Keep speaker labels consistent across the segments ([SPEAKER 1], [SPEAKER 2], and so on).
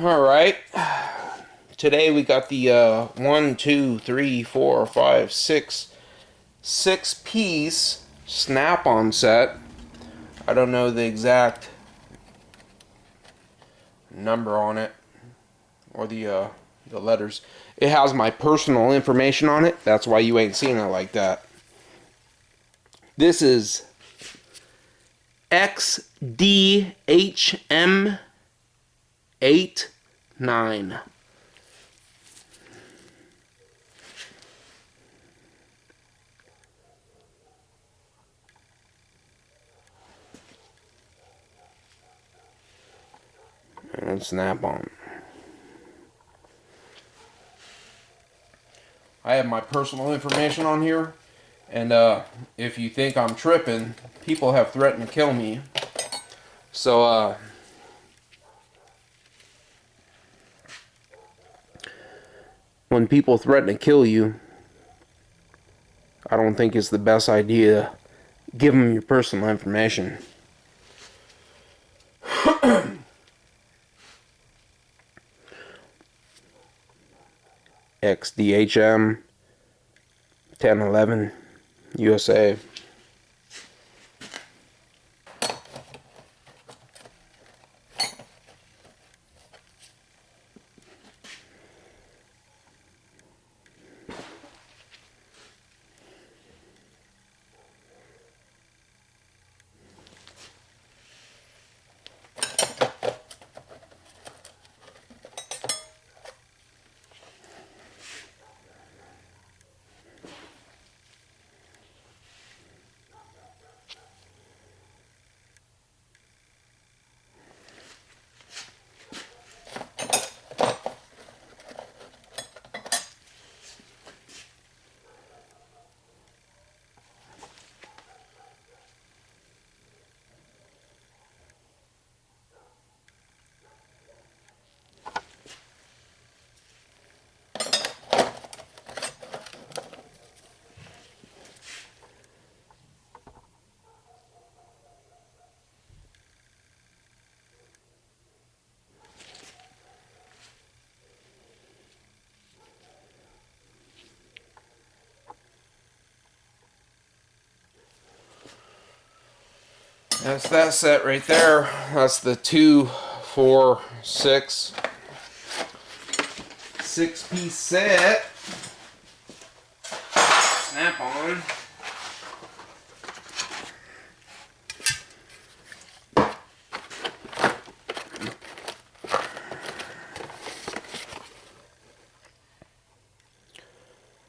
[SPEAKER 1] Alright, today we got the 1, 2, 3, 4, 5, 6 piece snap-on set. I don't know the exact number on it or the letters. It has my personal information on it. That's why you ain't seen it like that. This is XDHM 8-9. And snap on. I have my personal information on here, and if you think I'm tripping, people have threatened to kill me. So when people threaten to kill you, I don't think it's the best idea to give them your personal information. XDHM 1011 USA. That's that set right there. That's the 2, 4, 6 piece set. Snap on.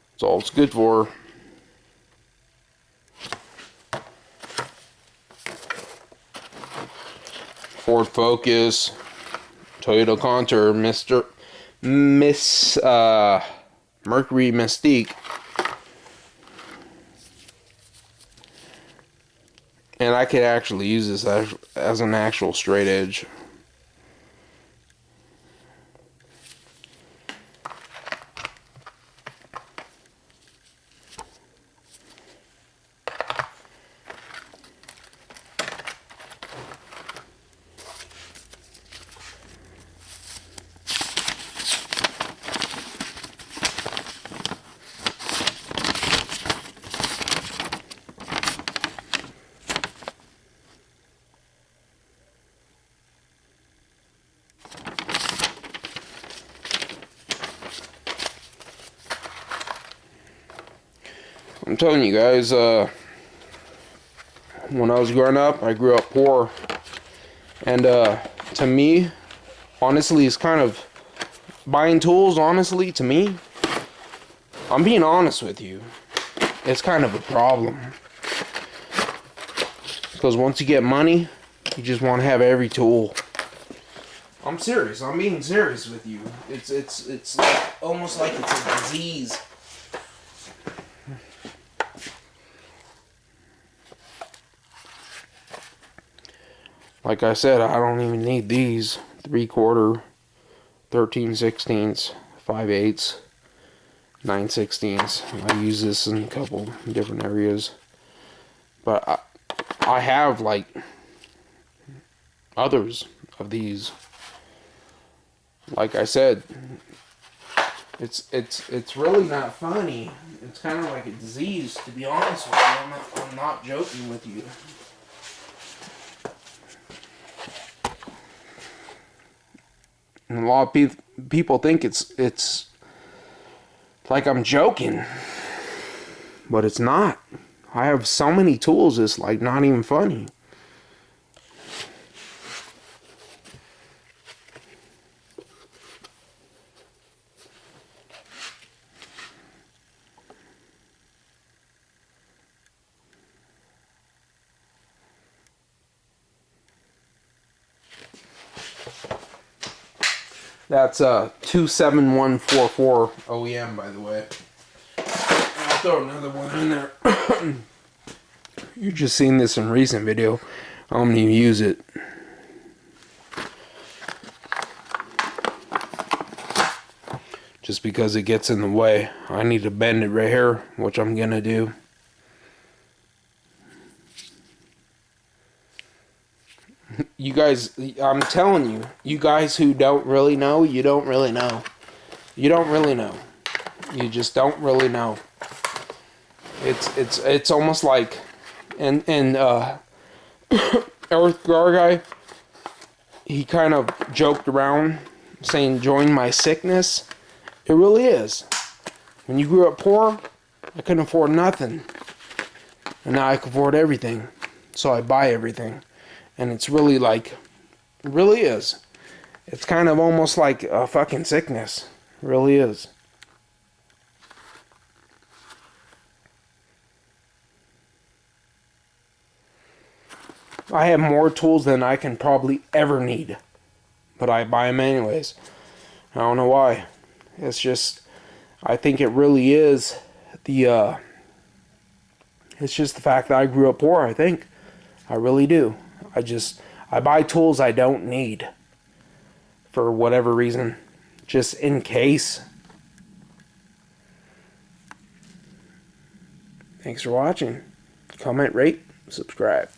[SPEAKER 1] That's all it's good for. Ford Focus, Toyota Contour, Miss Mercury Mystique, and I could actually use this as an actual straight edge. I'm telling you guys, when I was growing up, I grew up poor, and to me, honestly, it's kind of buying tools. Honestly, to me, I'm being honest with you, it's kind of a problem, because once you get money, you just want to have every tool. I'm serious. I'm being serious with you. It's like, almost like it's a disease. Like I said, I don't even need these 3/4, 13/16, 5/8, 9/16. I use this in a couple different areas, but I have like others of these. like I said, it's really not funny. It's kind of like a disease, to be honest with you. I'm not joking with you. And a lot of people think it's like I'm joking, but it's not. I have so many tools, it's like not even funny. That's 27144 OEM, by the way. I'll throw another one in there. You're just seeing this in recent video. I don't even use it. Just because it gets in the way. I need to bend it right here, which I'm gonna do. You guys, I'm telling you, you guys who don't really know, you don't really know. You don't really know. You just don't really know. It's almost like, and Earth Gar guy, he kind of joked around saying, "Join my sickness." It really is. When you grew up poor, I couldn't afford nothing, and now I can afford everything, so I buy everything. And it's really like, it really is. It's kind of almost like a fucking sickness. It really is. I have more tools than I can probably ever need. But I buy them anyways. I don't know why. It's just, I think it really is the, it's just the fact that I grew up poor, I think. I really do. I buy tools I don't need. For whatever reason. Just in case. Thanks for watching. Comment, rate, subscribe.